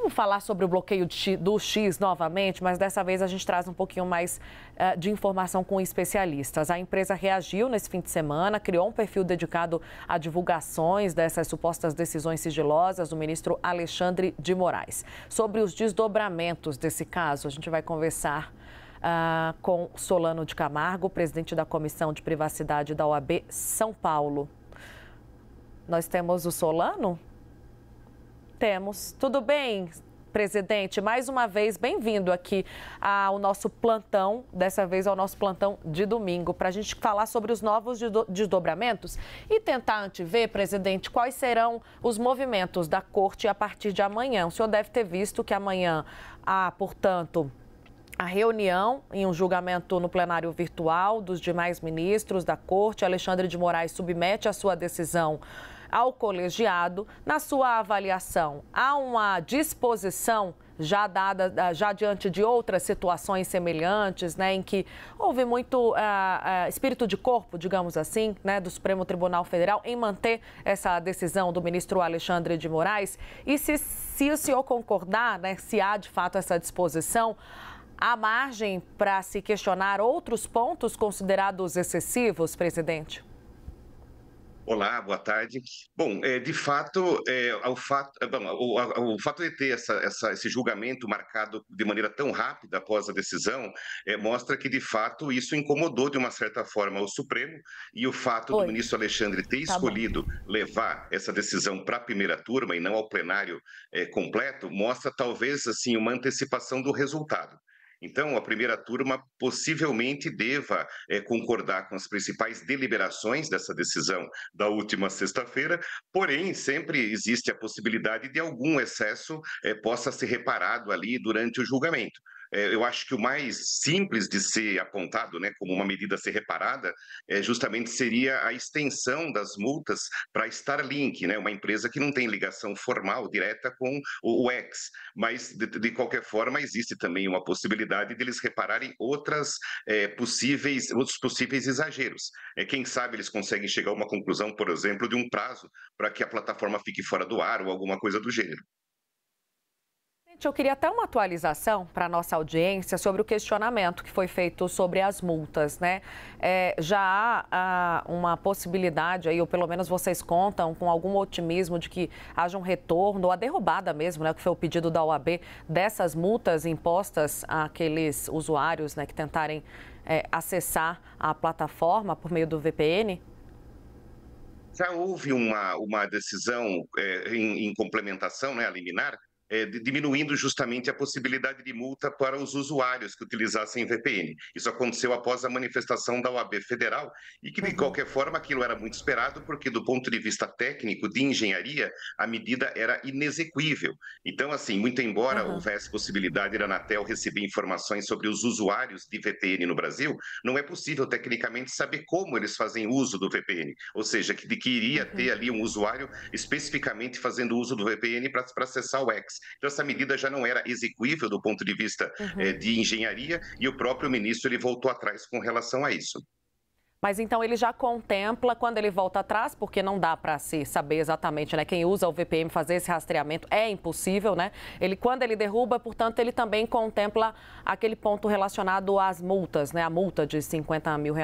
Vamos falar sobre o bloqueio do X novamente, mas dessa vez a gente traz um pouquinho mais de informação com especialistas. A empresa reagiu nesse fim de semana, criou um perfil dedicado a divulgações dessas supostas decisões sigilosas do ministro Alexandre de Moraes. Sobre os desdobramentos desse caso, a gente vai conversar com Solano de Camargo, presidente da Comissão de Privacidade da OAB São Paulo. Nós temos o Solano? Temos. Tudo bem, presidente? Mais uma vez, bem-vindo aqui ao nosso plantão, dessa vez ao nosso plantão de domingo, para a gente falar sobre os novos desdobramentos e tentar antever, presidente, quais serão os movimentos da corte a partir de amanhã. O senhor deve ter visto que amanhã há, portanto, a reunião em um julgamento no plenário virtual dos demais ministros da corte. Alexandre de Moraes submete a sua decisão ao colegiado. Na sua avaliação, há uma disposição já dada, já diante de outras situações semelhantes, né, em que houve muito espírito de corpo, digamos assim, né, do Supremo Tribunal Federal em manter essa decisão do ministro Alexandre de Moraes? E se o senhor concordar, né, se há de fato essa disposição, há margem para se questionar outros pontos considerados excessivos, presidente? Olá, boa tarde. Bom, de fato, o fato de ter esse julgamento marcado de maneira tão rápida após a decisão mostra que, de fato, isso incomodou de uma certa forma o Supremo, e o fato do ministro Alexandre ter escolhido levar essa decisão para a primeira turma e não ao plenário completo mostra talvez assim uma antecipação do resultado. Então, a primeira turma possivelmente deva concordar com as principais deliberações dessa decisão da última sexta-feira, porém, sempre existe a possibilidade de algum excesso possa ser reparado ali durante o julgamento. Eu acho que o mais simples de ser apontado, né, como uma medida a ser reparada, justamente seria a extensão das multas para a Starlink, né, uma empresa que não tem ligação formal direta com o X, mas de qualquer forma existe também uma possibilidade de eles repararem outros possíveis exageros. Quem sabe eles conseguem chegar a uma conclusão, por exemplo, de um prazo para que a plataforma fique fora do ar ou alguma coisa do gênero. Eu queria até uma atualização para a nossa audiência sobre o questionamento que foi feito sobre as multas, né? Já há uma possibilidade aí, ou pelo menos vocês contam com algum otimismo de que haja um retorno, ou a derrubada mesmo, né? Que foi o pedido da OAB dessas multas impostas àqueles usuários, né, que tentarem acessar a plataforma por meio do VPN? Já houve uma decisão em complementação, né, a liminar, diminuindo justamente a possibilidade de multa para os usuários que utilizassem VPN. Isso aconteceu após a manifestação da OAB Federal e que, de qualquer forma, aquilo era muito esperado porque, do ponto de vista técnico, de engenharia, a medida era inexequível. Então, assim, muito embora houvesse possibilidade da Anatel receber informações sobre os usuários de VPN no Brasil, não é possível, tecnicamente, saber como eles fazem uso do VPN. Ou seja, que iria ter ali um usuário especificamente fazendo uso do VPN para acessar o X. Então, essa medida já não era exequível do ponto de vista de engenharia e o próprio ministro ele voltou atrás com relação a isso. Mas então ele já contempla, quando ele volta atrás, porque não dá para se saber exatamente, né? Quem usa o VPN fazer esse rastreamento é impossível, né? Quando ele derruba, portanto, ele também contempla aquele ponto relacionado às multas, né? A multa de R$50 mil.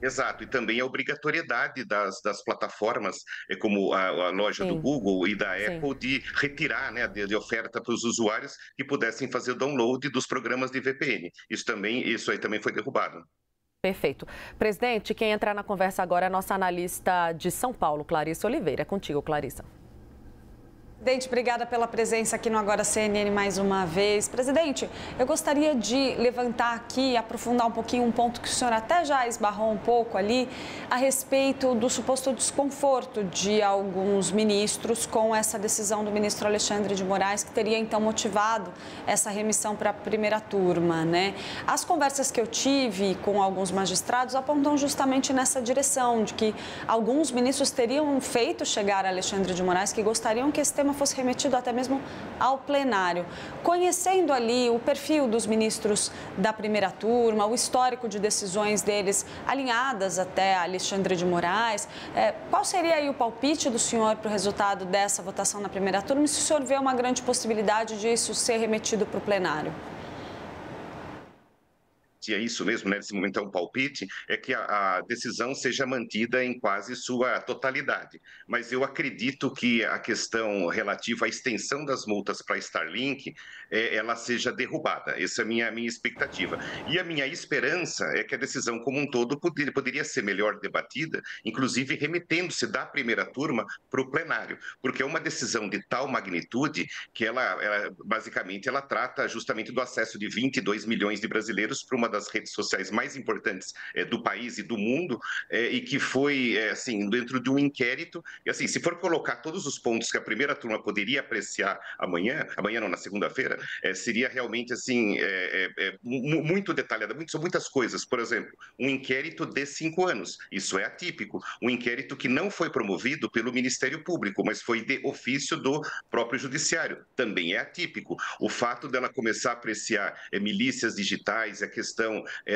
Exato, e também a obrigatoriedade das plataformas, como a loja do Google e da Apple, de retirar, né, de oferta para os usuários que pudessem fazer o download dos programas de VPN. Isso aí também foi derrubado. Perfeito. Presidente, quem entrar na conversa agora é a nossa analista de São Paulo, Clarissa Oliveira. É contigo, Clarissa. Presidente, obrigada pela presença aqui no Agora CNN mais uma vez. Presidente, eu gostaria de levantar aqui e aprofundar um pouquinho um ponto que o senhor até já esbarrou um pouco ali, a respeito do suposto desconforto de alguns ministros com essa decisão do ministro Alexandre de Moraes, que teria então motivado essa remissão para a primeira turma, né? As conversas que eu tive com alguns magistrados apontam justamente nessa direção, de que alguns ministros teriam feito chegar a Alexandre de Moraes que gostariam que esse tema tema fosse remetido até mesmo ao plenário. Conhecendo ali o perfil dos ministros da primeira turma, o histórico de decisões deles alinhadas até a Alexandre de Moraes, qual seria aí o palpite do senhor para o resultado dessa votação na primeira turma e se o senhor vê uma grande possibilidade disso ser remetido para o plenário? É isso mesmo, né? Nesse momento é um palpite, é que a decisão seja mantida em quase sua totalidade. Mas eu acredito que a questão relativa à extensão das multas para Starlink, ela seja derrubada. Essa é a minha expectativa. E a minha esperança é que a decisão como um todo poderia ser melhor debatida, inclusive remetendo-se da primeira turma para o plenário, porque é uma decisão de tal magnitude que ela basicamente ela trata justamente do acesso de 22 milhões de brasileiros para uma das redes sociais mais importantes do país e do mundo, e que foi, assim, dentro de um inquérito. E, assim, se for colocar todos os pontos que a primeira turma poderia apreciar amanhã não, na segunda-feira, seria realmente, assim, muito detalhada. São muitas coisas. Por exemplo, um inquérito de 5 anos. Isso é atípico. Um inquérito que não foi promovido pelo Ministério Público, mas foi de ofício do próprio Judiciário. Também é atípico. O fato dela começar a apreciar milícias digitais, a questão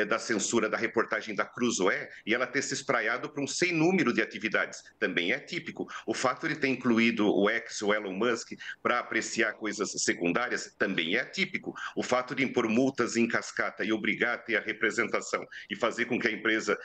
da censura da reportagem da Cruzoé e ela ter se espraiado para um sem número de atividades, também é típico. O fato de ter incluído o Elon Musk, para apreciar coisas secundárias, também é atípico. O fato de impor multas em cascata e obrigar a ter a representação e fazer com que a empresa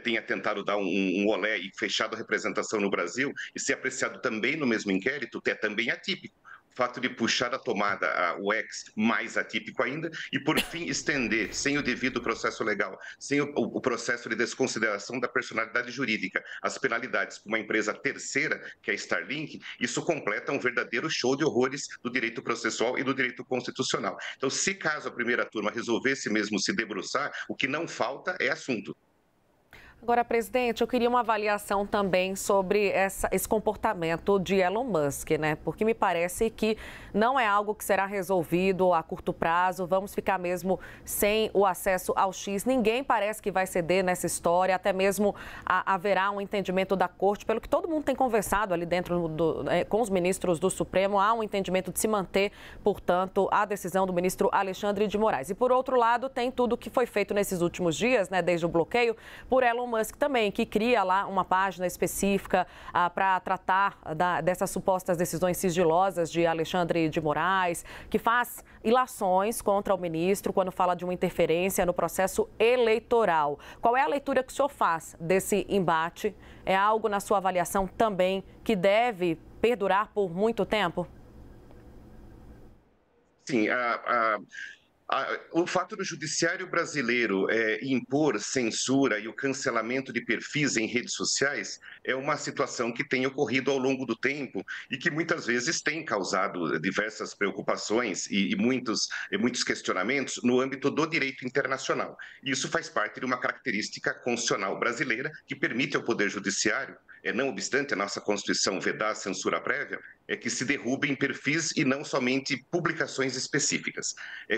tenha tentado dar um olé e fechado a representação no Brasil e ser apreciado também no mesmo inquérito, é também atípico. O fato de puxar a tomada, o X, mais atípico ainda, e por fim estender, sem o devido processo legal, sem o processo de desconsideração da personalidade jurídica, as penalidades para uma empresa terceira, que é a Starlink, isso completa um verdadeiro show de horrores do direito processual e do direito constitucional. Então, se caso a primeira turma resolvesse mesmo se debruçar, o que não falta é assunto. Agora, presidente, eu queria uma avaliação também sobre esse comportamento de Elon Musk, né? Porque me parece que não é algo que será resolvido a curto prazo. Vamos ficar mesmo sem o acesso ao X. Ninguém parece que vai ceder nessa história, até mesmo haverá um entendimento da corte. Pelo que todo mundo tem conversado ali dentro com os ministros do Supremo, há um entendimento de se manter, portanto, a decisão do ministro Alexandre de Moraes. E, por outro lado, tem tudo que foi feito nesses últimos dias, né, desde o bloqueio, por Elon Musk também, que cria lá uma página específica para tratar dessas supostas decisões sigilosas de Alexandre de Moraes, que faz ilações contra o ministro quando fala de uma interferência no processo eleitoral. Qual é a leitura que o senhor faz desse embate? É algo, na sua avaliação, também que deve perdurar por muito tempo? Sim, o fato do judiciário brasileiro impor censura e o cancelamento de perfis em redes sociais é uma situação que tem ocorrido ao longo do tempo e que muitas vezes tem causado diversas preocupações e muitos questionamentos no âmbito do direito internacional. Isso faz parte de uma característica constitucional brasileira que permite ao Poder Judiciário, não obstante a nossa Constituição vedar a censura prévia, que se derrubem perfis e não somente publicações específicas.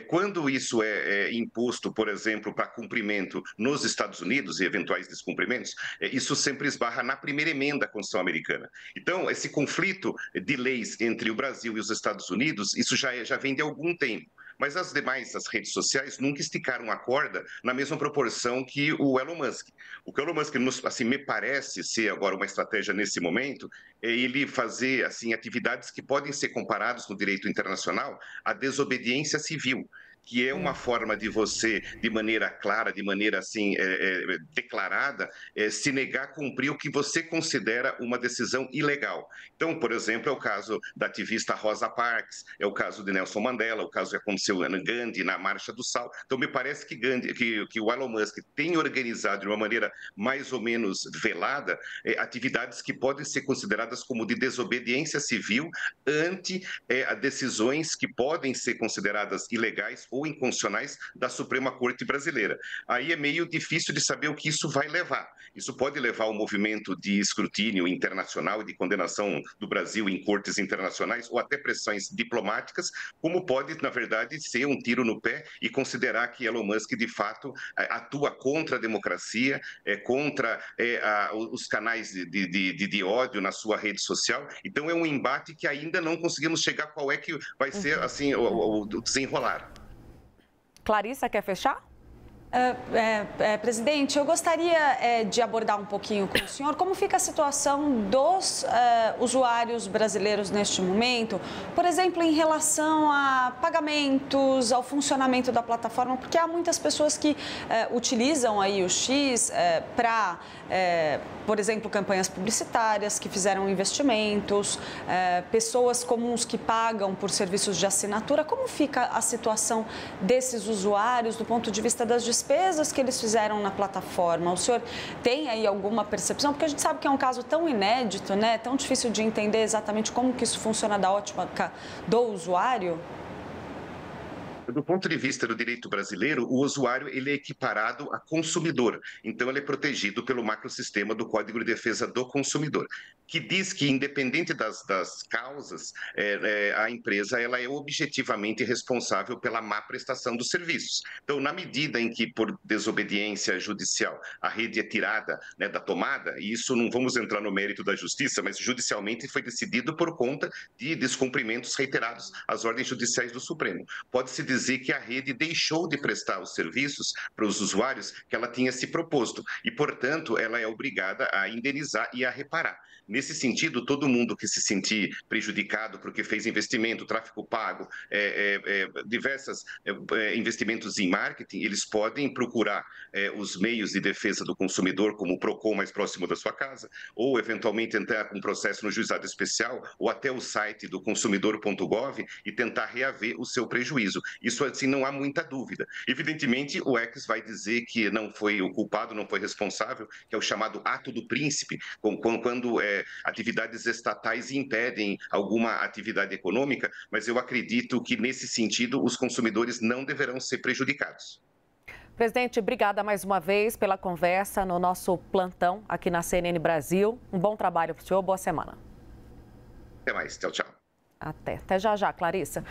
Quando isso é imposto, por exemplo, para cumprimento nos Estados Unidos e eventuais descumprimentos, isso sempre esbarra na primeira emenda da Constituição americana. Então, esse conflito de leis entre o Brasil e os Estados Unidos, isso já vem de algum tempo. Mas as redes sociais nunca esticaram a corda na mesma proporção que o Elon Musk. O que o Elon Musk, assim, me parece ser agora uma estratégia nesse momento, é ele fazer assim, atividades que podem ser comparadas no direito internacional à desobediência civil, que é uma forma de você, de maneira clara, de maneira assim declarada, se negar a cumprir o que você considera uma decisão ilegal. Então, por exemplo, é o caso da ativista Rosa Parks, é o caso de Nelson Mandela, o caso que aconteceu em Gandhi, na Marcha do Sal. Então, me parece que o Elon Musk tem organizado de uma maneira mais ou menos velada atividades que podem ser consideradas como de desobediência civil ante decisões que podem ser consideradas ilegais ou inconstitucionais da Suprema Corte Brasileira. Aí é meio difícil de saber o que isso vai levar. Isso pode levar ao movimento de escrutínio internacional e de condenação do Brasil em cortes internacionais ou até pressões diplomáticas, como pode, na verdade, ser um tiro no pé e considerar que Elon Musk, de fato, atua contra a democracia, contra os canais de ódio na sua rede social. Então, é um embate que ainda não conseguimos chegar qual é que vai ser assim, o desenrolar. Clarissa, quer fechar? Presidente, eu gostaria de abordar um pouquinho com o senhor como fica a situação dos usuários brasileiros neste momento, por exemplo, em relação a pagamentos, ao funcionamento da plataforma, porque há muitas pessoas que utilizam aí o X para, por exemplo, campanhas publicitárias, que fizeram investimentos, pessoas comuns que pagam por serviços de assinatura. Como fica a situação desses usuários do ponto de vista das despesas que eles fizeram na plataforma? O senhor tem aí alguma percepção? Porque a gente sabe que é um caso tão inédito, né? Tão difícil de entender exatamente como que isso funciona da ótica do usuário. Do ponto de vista do direito brasileiro, o usuário ele é equiparado a consumidor. Então, ele é protegido pelo macrosistema do Código de Defesa do Consumidor, que diz que, independente das causas, a empresa ela é objetivamente responsável pela má prestação dos serviços. Então, na medida em que, por desobediência judicial, a rede é tirada, né, da tomada, e isso não vamos entrar no mérito da justiça, mas judicialmente foi decidido por conta de descumprimentos reiterados às ordens judiciais do Supremo. Pode-se dizer que a rede deixou de prestar os serviços para os usuários que ela tinha se proposto e, portanto, ela é obrigada a indenizar e a reparar. Nesse sentido, todo mundo que se sentir prejudicado porque fez investimento, tráfego pago, diversos investimentos em marketing, eles podem procurar os meios de defesa do consumidor, como o PROCON mais próximo da sua casa, ou eventualmente entrar com um processo no juizado especial, ou até o site do consumidor.gov e tentar reaver o seu prejuízo. Isso, assim, não há muita dúvida. Evidentemente, o X vai dizer que não foi o culpado, não foi responsável, que é o chamado ato do príncipe, quando atividades estatais impedem alguma atividade econômica, mas eu acredito que, nesse sentido, os consumidores não deverão ser prejudicados. Presidente, obrigada mais uma vez pela conversa no nosso plantão aqui na CNN Brasil. Um bom trabalho para o senhor, boa semana. Até mais, tchau, tchau. Até já, Clarissa.